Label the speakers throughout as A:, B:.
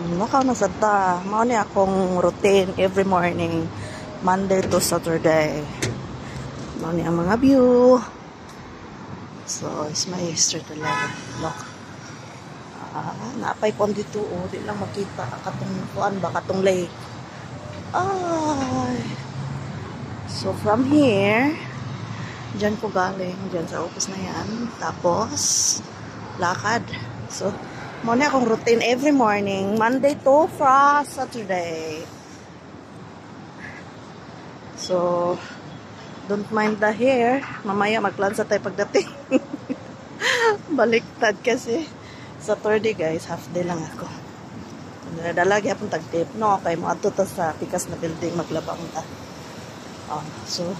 A: Nakaw na sad ta. Mao ni akong routine every morning, Monday to Saturday. Mao ni ang mga view. So, it's my street 11. Look. Naapay pon dito. Di lang makita. Katong kuan ba? Katong lake. Ay. So, from here, dyan ko galing. Dyan sa office na yan. Tapos, lakad. So, muna akong routine every morning, Monday to Saturday. So, don't mind the hair. Mamaya magplansa tayo pagdating. Baliktad kasi. Saturday guys, half day lang ako. Nadalagi akong tag-tip. No, okay, mo ato ta sa pikas na building, maglabang ta. So,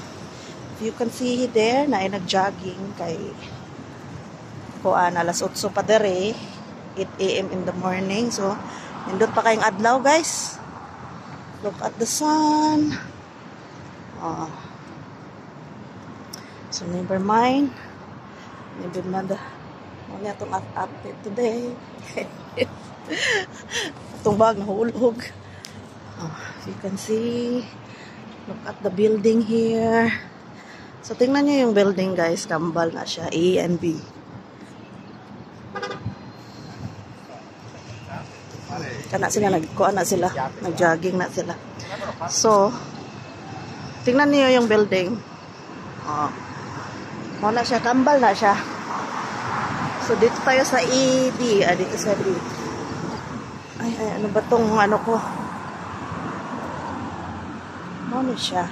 A: if you can see there, na ay nag-jogging kay kuan alas 8 pa dere. 8 AM in the morning. So, nindot pa kayong adlaw, guys. Look at the sun. So, never mind. Never mind. Muna itong update today. Itong bag nahulog. If you can see, look at the building here. So, tingnan nyo yung building, guys. Kambal na siya. A and B. Kana sila nagkuan na sila, nag-jogging na sila. So, tingnan niyo yung building. Mo na siya, kambal na siya. So, dito tayo sa ED. Dito sa B. Ay, ano ba tong ano ko? Mo na siya.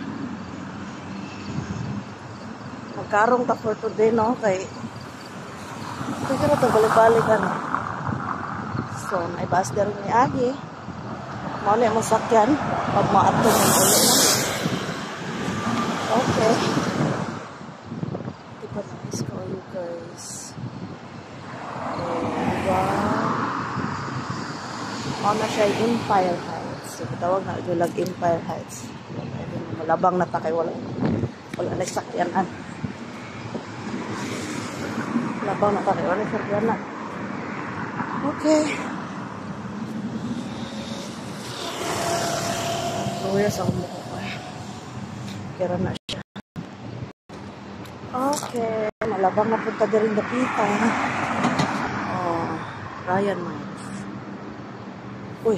A: Magkarong ta for today, no? Kay ito na ito, balik-balik ano. So, may bus na rin ni Agi. Mau na yung masakyan. Pag maato yung ulit na. Okay. Diba nice ko you guys. Mau na siya yung Empire Heights. So, tawag na yung Empire Heights. Malabang na takay. Wala na sakyanan. Malabang na takay. Wala na sakyanan. Okay. Luyas ako mo ko eh. Kira na siya. Okay. Malabang na punta din rin dapitan. Ryan Mines. Uy.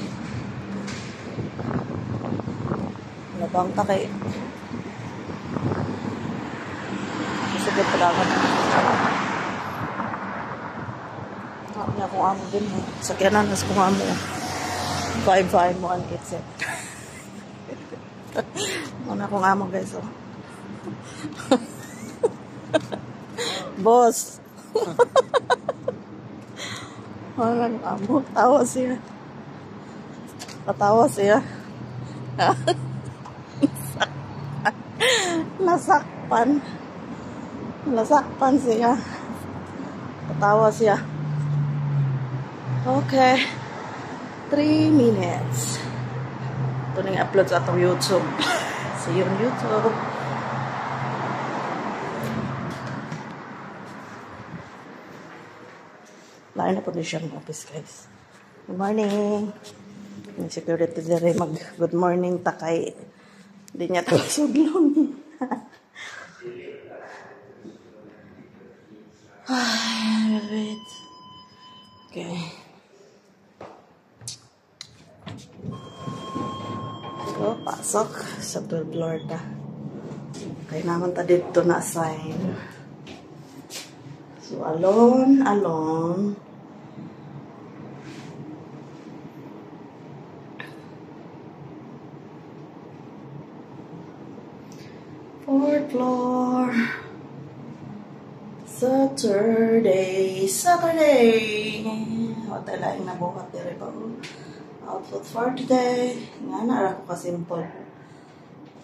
A: Malabang ta kay. Masagad pa dagat. Niya kung amo din. Sakyanan nas kung amo. 5-5 mo ang kitset. Muna kung amo guys, oh. Boss. Muna kung amo. Tawa siya. Patawa siya. Nasakpan. Nasakpan siya. Patawa siya. Okay. 3 minutes. Ito na yung upload sa atong YouTube. See you on YouTube. Lain na po din siyang office, guys. Good morning. Yung security dire mag-good morning takay. Hindi niya ito sudlon. Wait. Okay. So, pasok sa 12th floor ta. Kaya naman ta dito na sign. So, alone. 4th floor. Saturday. Hotel ay nabuhat dire pa. Outfit for today. Nga na ako ka-simple.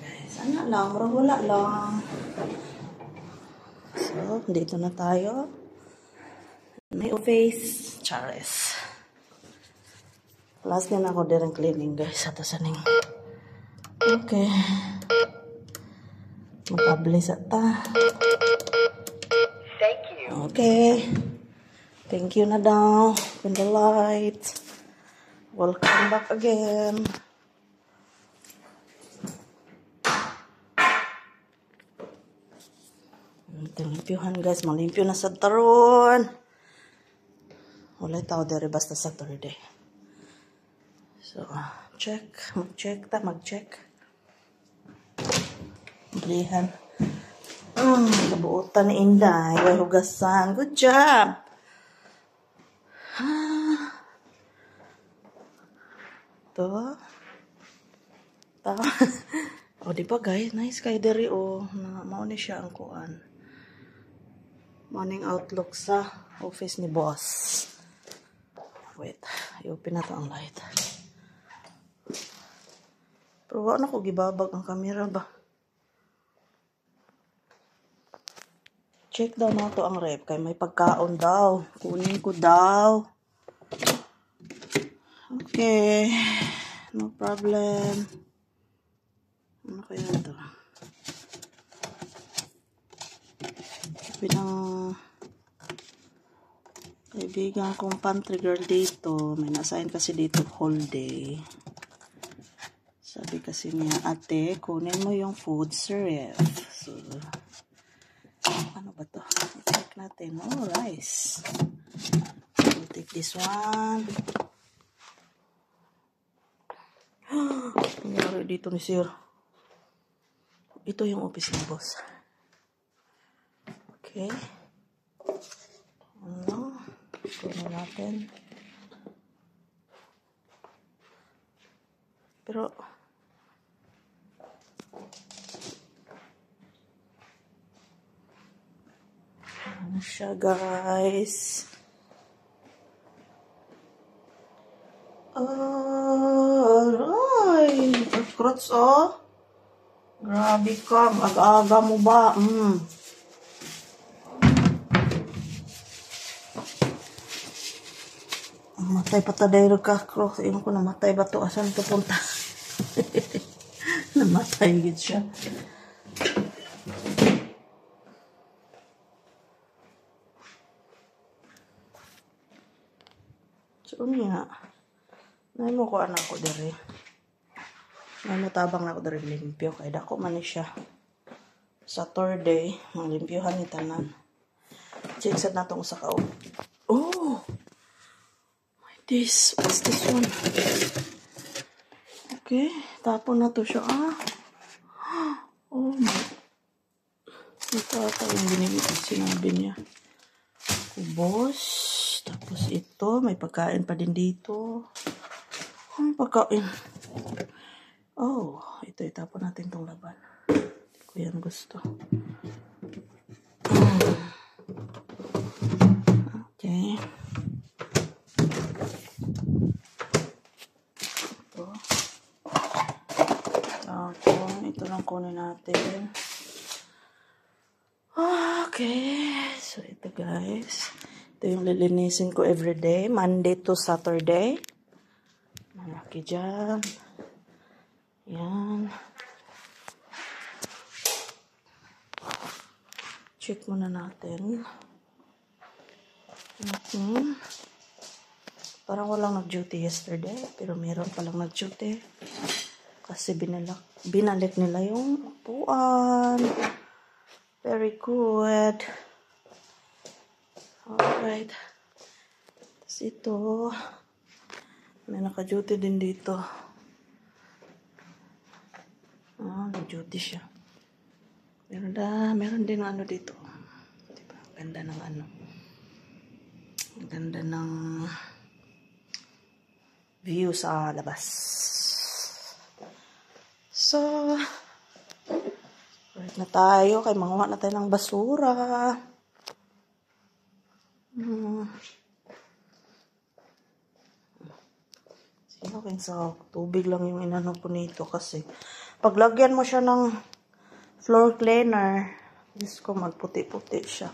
A: Guys, sana lang. Wala lang. So, dito na tayo. May office. Charis. Last din ako din ang cleaning guys. Ato saning. Okay. Makabli sa ta.
B: Thank you.
A: Okay. Thank you na daw. Open the light. Welcome back again. Limpyuhan guys, malimpyo na sa taron. Wala tao dere basta Saturday. So, mag-check. Blihan. Kabuutan ni Inday, way hugasan. Good job. To. Oh, di ba guys? Nice kay dere mao ni siya ang kuan. Morning outlook sa office ni boss. Wait, i-open na to ang light. Pero wala na ko gibabag ang camera ba? Check daw na to ang rep kay may pagkaon daw. Kunin ko daw. Okay. No problem. Ano kaya to? Pinang kaibigan kong pantry girl dito, may na-assign kasi dito whole day. Sabi kasi niya, ate, kunin mo yung food syrup. So, ano ba to? I-check natin. Oh, rice. We'll take this one. Nangyari dito ni sir. Ito yung office ni boss. Okay. Ano? Kunin natin. Pero, ano siya guys? Aray! Fruits Grabe ka. Aga-aga mo ba? Matay pa tayo ka, Cross. Ayun ko, namatay ba to? Asan ito punta? Namatay gid siya. So, niya. Nay mo ko anak ko dere. Nay mo tabang na ko dere limpyo. Kaya dako man ni siya. Saturday, manglimpyohan ni tanan. Check sad na itong sa kao. Oh! What's this one? Okay, tapon na to siya. Oh my. Ito ata yung sinabi niya. Kubos. Tapos ito, may pagkain pa din dito. Pagkain. Oh, ito itapon natin tong laban. Hindi ko yan gusto. Okay. Ito lang kunin natin. Okay. So, ito guys. Ito yung lilinisin ko everyday. Monday to Saturday. Malaki dyan. Yan. Check muna natin. Parang walang nag-duty yesterday. Pero meron palang nag-duty. Kasi binalik nila yung upuan. Very good. Alright. Tapos ito. May naka-duty din dito. Nag-duty siya. Meron din ano dito. Diba? Ganda ng ano. Ganda ng view sa labas. So, right na tayo. Kay manguha na tayo ng basura. Okay, so, tubig lang yung inano ko nito kasi paglagyan mo siya ng floor cleaner, Diyos ko, magputi-puti siya.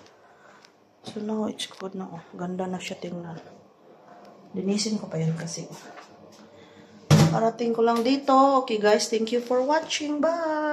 A: So, now, it's good na. Ganda na siya tingnan. Linisin ko pa yan kasi. Parating ko lang dito. Okay guys, thank you for watching. Bye!